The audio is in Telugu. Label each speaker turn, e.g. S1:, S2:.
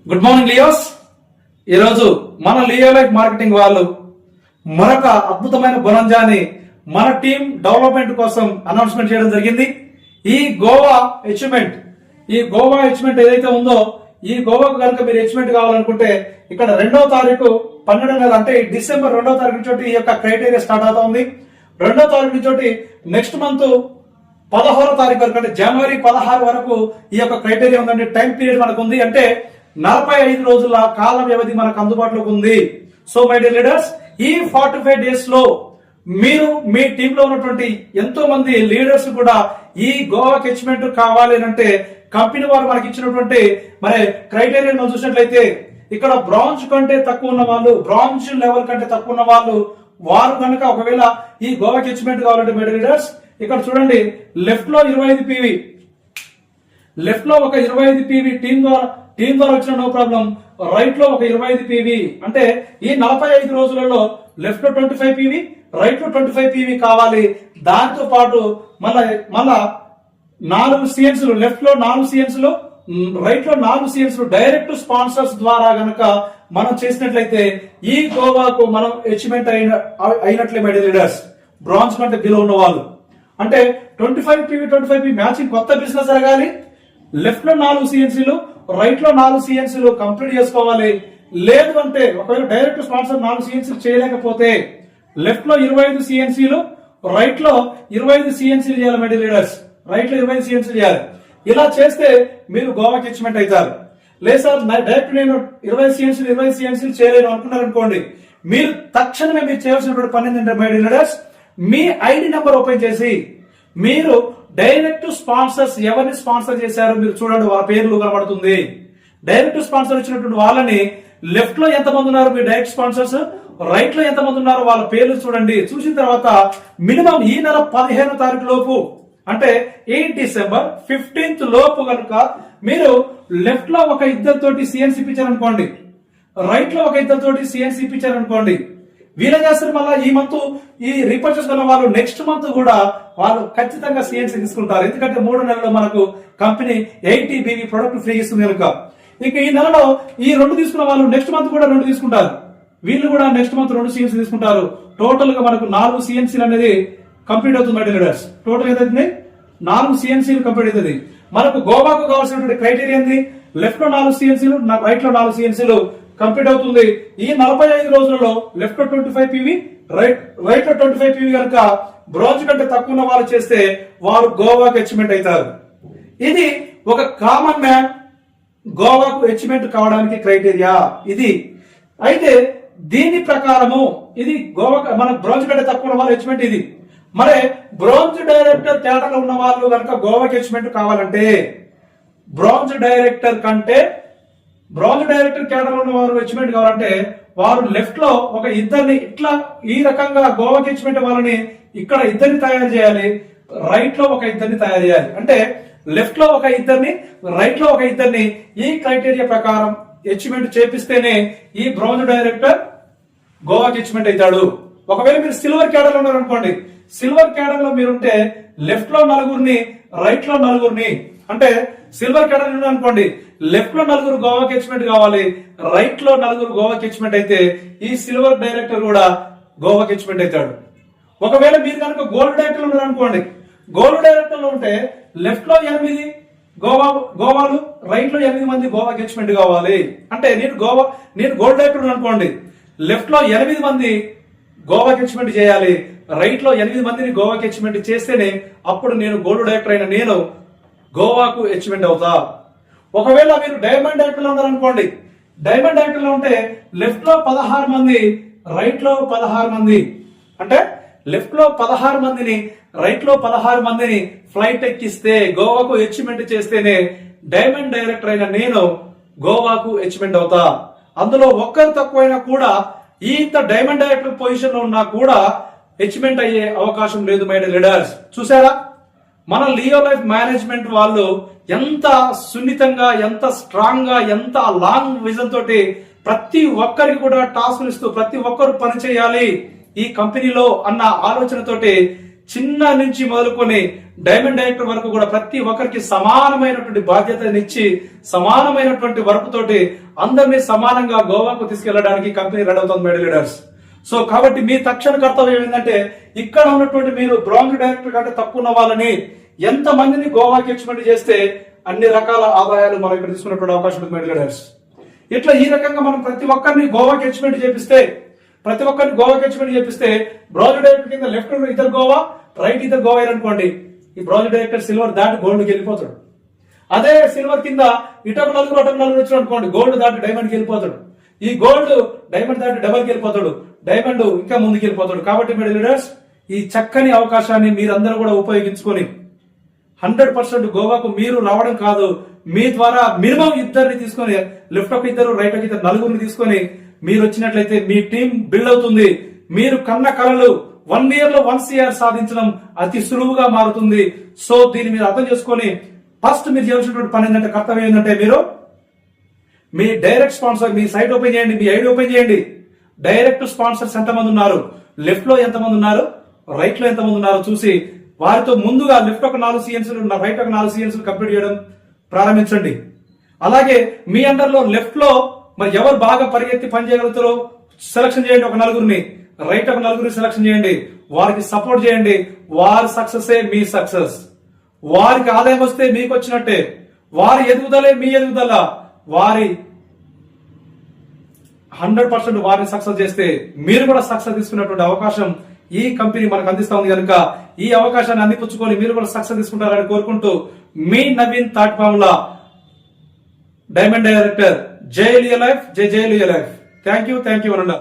S1: Good morning లియోస్. ఈరోజు మన లియో లైఫ్ మార్కెటింగ్ వాళ్ళు మరొక అద్భుతమైన బొనంజాని మన టీం డెవలప్మెంట్ కోసం అనౌన్స్మెంట్ చేయడం జరిగింది. ఈ గోవా అచీవ్మెంట్ ఏదైతే ఉందో ఈ గోవాకు కనుక మీరు అచీవ్మెంట్ కావాలనుకుంటే ఇక్కడ 2వ తారీఖు 12వ నెల అంటే డిసెంబర్ 2వ తారీఖు నుంచి ఈ యొక్క క్రైటీరియా స్టార్ట్ అవుతా ఉంది. 2వ తారీఖు నుంచి నెక్స్ట్ మంత్ 16వ తారీఖు వరకు అంటే జనవరి 16 వరకు ఈ యొక్క క్రైటీరియా ఉందండి. టైం పీరియడ్ మనకు ఉంది అంటే 45 రోజుల కాల వ్యవధి మనకు అందుబాటులోకి ఉంది. సో మై డియర్ లీడర్స్, ఈ 45 డేస్ లో మీరు మీ టీంలో ఉన్నటువంటి ఎంతో మంది లీడర్స్ కూడా ఈ గోవా అచీవ్మెంట్ కావాలి అంటే కంపెనీ వారు మనకి ఇచ్చినటువంటి మరి క్రైటీరియా మనం చూసినట్లయితే ఇక్కడ బ్రాంజ్ కంటే తక్కువ ఉన్న వాళ్ళు, బ్రాంజ్ లెవెల్ కంటే తక్కువ ఉన్న వాళ్ళు వారు కనుక ఒకవేళ ఈ గోవా అచీవ్మెంట్ కావాలంటే మై డియర్ లీడర్స్ ఇక్కడ చూడండి, లెఫ్ట్ లో 25 PV, లెఫ్ట్ లో ఒక 25 PV టీం ద్వారా వచ్చిన నో ప్రాబ్లం. రైట్ లో ఒక 25 PV అంటే ఈ 45 రోజులలో లెఫ్ట్ లో 25 PV, రైట్ లో 25 PV కావాలి. దాంతో పాటు మళ్ళా 4 CNC లు, లెఫ్ట్ లో 4 CNC లు, రైట్ లో 4 CNC లు డైరెక్ట్ స్పాన్సర్స్ ద్వారా గనక మనం చేసినట్లయితే ఈ గోవాకు మనం అచీవ్మెంట్ అయినట్లే మై డియర్ లీడర్స్. బ్రాంజ్ కంటే బిలో ఉన్న వాళ్ళు అంటే 25 PV మ్యాచింగ్ కొత్త బిజినెస్ జరగాలి. లెఫ్ట్ లో 4 CNC లు, రైట్ లో 4 CNC లు కంప్లీట్ చేసుకోవాలి. లేదు అంటే ఒకవేళ డైరెక్ట్ స్పాన్సర్ 4 CNC చేయలేకపోతే లెఫ్ట్ లో 25 CNC లు, రైట్ లో 25 CNC చేయాలి మై డియర్ లీడర్స్. రైట్ లో 25 CNC చేయాలి. ఇలా చేస్తే మీరు గోవాకి అచీవ్మెంట్ అవుతారు. లేదు సార్ డైరెక్ట్ నేను 20 CNC చేయలేను అనుకున్నారు అనుకోండి, మీరు తక్షణమే మీరు చేయాల్సినటువంటి పని ఏంటంటే my dear leaders, me ID number open చేసి మీరు డైరెక్ట్ స్పాన్సర్స్ ఎవరిని స్పాన్సర్ చేశారో మీరు చూడండి, వాళ్ళ పేర్లు కనబడుతుంది. డైరెక్ట్ స్పాన్సర్ ఇచ్చినటువంటి వాళ్ళని లెఫ్ట్ లో ఎంతమంది ఉన్నారు మీ డైరెక్ట్ స్పాన్సర్స్, రైట్ లో ఎంతమంది ఉన్నారు వాళ్ళ పేర్లు చూడండి. చూసిన తర్వాత మినిమం ఈ నెల 15వ తారీఖు లోపు అంటే 8 డిసెంబర్ 15th లోపు కనుక మీరు లెఫ్ట్ లో ఒక ఇద్దరితోటి CNC ఇప్పించారనుకోండి, రైట్ లో ఒక ఇద్దరితోటి CNC ఇప్పించారనుకోండి, వీళ్ళ చేస్తారు. మళ్ళీ ఈ మంత్ ఈ రీపర్చేస్ ఉన్న వాళ్ళు నెక్స్ట్ మంత్ కూడా వాళ్ళు ఖచ్చితంగా CNC తీసుకుంటారు. ఎందుకంటే 3 నెలల్లో మనకు కంపెనీ 80 BV ప్రొడక్ట్ ఫ్రీ ఇస్తుంది కనుక. ఇక ఈ నెలలో ఈ 2 తీసుకున్న వాళ్ళు నెక్స్ట్ మంత్ కూడా 2 తీసుకుంటారు. వీళ్ళు కూడా నెక్స్ట్ మంత్ 2 CNC తీసుకుంటారు. టోటల్ గా మనకు 4 CNC అనేది కంప్లీట్ అవుతుంది మై డియర్ లీడర్స్. టోటల్ ఏదైతుంది 4 CNC కంప్లీట్ అవుతుంది. మనకు గోవాకు కావాల్సినటువంటి క్రైటీరియా ఏంది, లెఫ్ట్ లో 4 CNC లు, రైట్ లో 4 CNC లు కంప్లీట్ అవుతుంది. ఈ 45 రోజులలో లెఫ్ట్ లో 25 PV, రైట్ లో 25 PV కనుక బ్రాంజ్ కంటే తక్కువ ఉన్న వాళ్ళు చేస్తే వారు గోవాకు అచీవ్మెంట్ అవుతారు. ఇది ఒక కామన్ మ్యాన్ గోవాకు అచీవ్మెంట్ కావడానికి క్రైటీరియా ఇది. అయితే దీని ప్రకారము ఇది గోవా మన బ్రాంజ్ కంటే తక్కువ ఉన్న వాళ్ళు అచీవ్మెంట్ ఇది. మరి బ్రాంజ్ డైరెక్టర్ తేడాలో ఉన్న వాళ్ళు కనుక గోవాకి అచీవ్మెంట్ కావాలంటే బ్రాంజ్ డైరెక్టర్ కేడర్ ఉన్న వారు అచీవ్మెంట్ కావాలంటే వారు లెఫ్ట్ లో ఒక ఇద్దరిని ఇట్లా ఈ రకంగా గోవాకి అచీవ్మెంట్ వాళ్ళని ఇక్కడ ఇద్దరిని తయారు చేయాలి, రైట్ లో ఒక ఇద్దరిని తయారు చేయాలి. అంటే లెఫ్ట్ లో ఒక ఇద్దరిని, రైట్ లో ఒక ఇద్దరిని ఈ క్రైటీరియా ప్రకారం అచీవ్మెంట్ చేపిస్తేనే ఈ బ్రాంజ్ డైరెక్టర్ గోవాకి అచీవ్మెంట్ అవుతాడు. ఒకవేళ మీరు సిల్వర్ క్యాడర్ లో ఉన్నారనుకోండి, సిల్వర్ క్యాడర్ లో మీరుంటే లెఫ్ట్ లో 4 రైట్ లో 4 అంటే సిల్వర్ క్యాడర్ అనుకోండి, లెఫ్ట్ లో 4 గోవాకి అచీవ్మెంట్ కావాలి, రైట్ లో 4 గోవాకి అచీవ్మెంట్ అయితే ఈ సిల్వర్ డైరెక్టర్ కూడా గోవాకి అచీవ్మెంట్ అవుతాడు. ఒకవేళ మీరు కనుక గోల్డ్ డైరెక్టర్ ఉన్నారు అనుకోండి, గోల్డ్ డైరెక్టర్ లో ఉంటే లెఫ్ట్ లో 8 గోవాలు, రైట్ లో 8 మంది గోవాకి అచీవ్మెంట్ కావాలి. అంటే నేను గోల్డ్ డైరెక్టర్ అనుకోండి, లెఫ్ట్ లో 8 మంది గోవాకి అచీవ్మెంట్ చేయాలి, రైట్ లో 8 మందిని గోవాకి అచీవ్మెంట్ చేస్తేనే అప్పుడు నేను గోల్డ్ డైరెక్టర్ అయిన నేను గోవాకు అచీవ్మెంట్ అవుతా. ఒకవేళ మీరు డైమండ్ డైరెక్టర్ లో ఉన్నారనుకోండి, డైమండ్ డైరెక్టర్ లో ఉంటే లెఫ్ట్ లో 16 మంది, రైట్ లో 16 మంది అంటే లెఫ్ట్ లో 16 మందిని, రైట్ లో 16 మందిని ఫ్లైట్ ఎక్కిస్తే గోవాకు అచీవ్మెంట్ చేస్తేనే డైమండ్ డైరెక్టర్ అయిన నేను గోవాకు అచీవ్మెంట్ అవుతా. అందులో ఒక్కరు తక్కువైనా కూడా ఇంత డైమండ్ డైరెక్టర్ పొజిషన్ లో ఉన్నా కూడా అచీవ్మెంట్ అయ్యే అవకాశం లేదు మై డియర్ లీడర్స్. చూసారా మన లియో లైఫ్ మేనేజ్మెంట్ వాళ్ళు ఎంత సున్నితంగా, ఎంత స్ట్రాంగ్ గా, ఎంత లాంగ్ విజన్ తోటి ప్రతి ఒక్కరికి కూడా టాస్క్లు ఇస్తూ ప్రతి ఒక్కరు పని చేయాలి ఈ కంపెనీలో అన్న ఆలోచనతోటి చిన్న నుంచి మొదలుకొని డైమండ్ డైరెక్టర్ వరకు కూడా ప్రతి ఒక్కరికి సమానమైనటువంటి బాధ్యతనిచ్చి సమానమైనటువంటి వర్క్ తోటి అందరినీ సమానంగా గోవాకు తీసుకెళ్లడానికి కంపెనీ రెడీ అవుతుంది మెడల్ లీడర్స్. సో కాబట్టి మీ తక్షణ కర్తవ్యం ఏంటంటే ఇక్కడ ఉన్నటువంటి మీరు బ్రాంజ్ డైరెక్టర్ కంటే తక్కువ ఉన్న వాళ్ళని ఎంత మందిని గోవాకి ఎక్స్పెండ్ చేస్తే అన్ని రకాల ఆదాయాలు మనం ఇక్కడ తీసుకున్నటువంటి అవకాశం ఉంది మెడల్ లీడర్స్. ఇట్లా ఈ రకంగా మనం ప్రతి ఒక్కరిని గోవాకి ఎక్స్పెండ్ చేపిస్తే బ్రాంజ్ డైరెక్టర్ కింద లెఫ్ట్ ఇద్దరు గోవా, రైట్ ఇద్దరు గోవా అనుకోండి, ఈ బ్రాంజ్ డైరెక్టర్ సిల్వర్ దాటి గోల్డ్కి వెళ్ళిపోతాడు. అదే సిల్వర్ కింద ఇటొక నలుగురు వచ్చిన అనుకోండి, గోల్డ్ దాటి డైమండ్కి వెళ్ళిపోతాడు. ఈ గోల్డ్ డైమండ్ దాటి డబల్కి వెళ్ళిపోతాడు, డైమండ్ ఇంకా ముందుకు వెళ్ళిపోతాడు. కాబట్టి మెడల్ లీడర్స్ ఈ చక్కని అవకాశాన్ని మీరందరూ కూడా ఉపయోగించుకొని 100% గోవాకు మీరు రావడం కాదు, మీ ద్వారా మినిమం ఇద్దరిని తీసుకొని లెఫ్ట్ ఒక ఇద్దరు, రైట్ ఒక ఇద్దరు, నలుగురిని తీసుకొని మీరు వచ్చినట్లయితే మీ టీం బిల్డ్ అవుతుంది. మీరు కన్న కలలు 1 year లో 1 CR సాధించడం అతి సులువుగా మారుతుంది. సో దీన్ని మీరు అర్థం చేసుకొని ఫస్ట్ మీరు చేయాల్సినటువంటి పని ఏంటంటే, కర్తవ్యం ఏంటంటే, మీరు మీ డైరెక్ట్ స్పాన్సర్, మీ సైట్ ఓపెన్ చేయండి, మీ ఐడి ఓపెన్ చేయండి. డైరెక్ట్ స్పాన్సర్స్ ఎంతమంది ఉన్నారు, లెఫ్ట్ లో ఎంతమంది ఉన్నారు, రైట్ లో ఎంతమంది ఉన్నారు చూసి వారితో ముందుగా లెఫ్ట్ ఒక 4 CNC రైట్ ఒక 4 CNC కంప్లీట్ చేయడం ప్రారంభించండి. అలాగే మీ అండర్ లో లెఫ్ట్ లో మరి ఎవరు బాగా పరిగెత్తి పని చేయగలుగుతారో సెలక్షన్ చేయండి, ఒక నలుగురిని, రైట్ ఒక నలుగురిని సెలక్షన్ చేయండి, వారికి సపోర్ట్ చేయండి. వారి సక్సెస్ మీ సక్సెస్, వారికి ఆదాయం వస్తే మీకు వచ్చినట్టే, వారి ఎదుగుదలే మీ ఎదుగుదల. వారి 100% వారిని సక్సెస్ చేస్తే మీరు కూడా సక్సెస్ తీసుకున్నటువంటి అవకాశం ఈ కంపెనీ మనకు అందిస్తా ఉంది కనుక ఈ అవకాశాన్ని అందిపుచ్చుకొని మీరు కూడా సక్సెస్ తీసుకుంటారని కోరుకుంటూ మీ నవీన్ తాటిపాముల, డైమండ్ డైరెక్టర్. జై లియో లైఫ్, జై జై లియో లైఫ్. థ్యాంక్ యూ అనండి.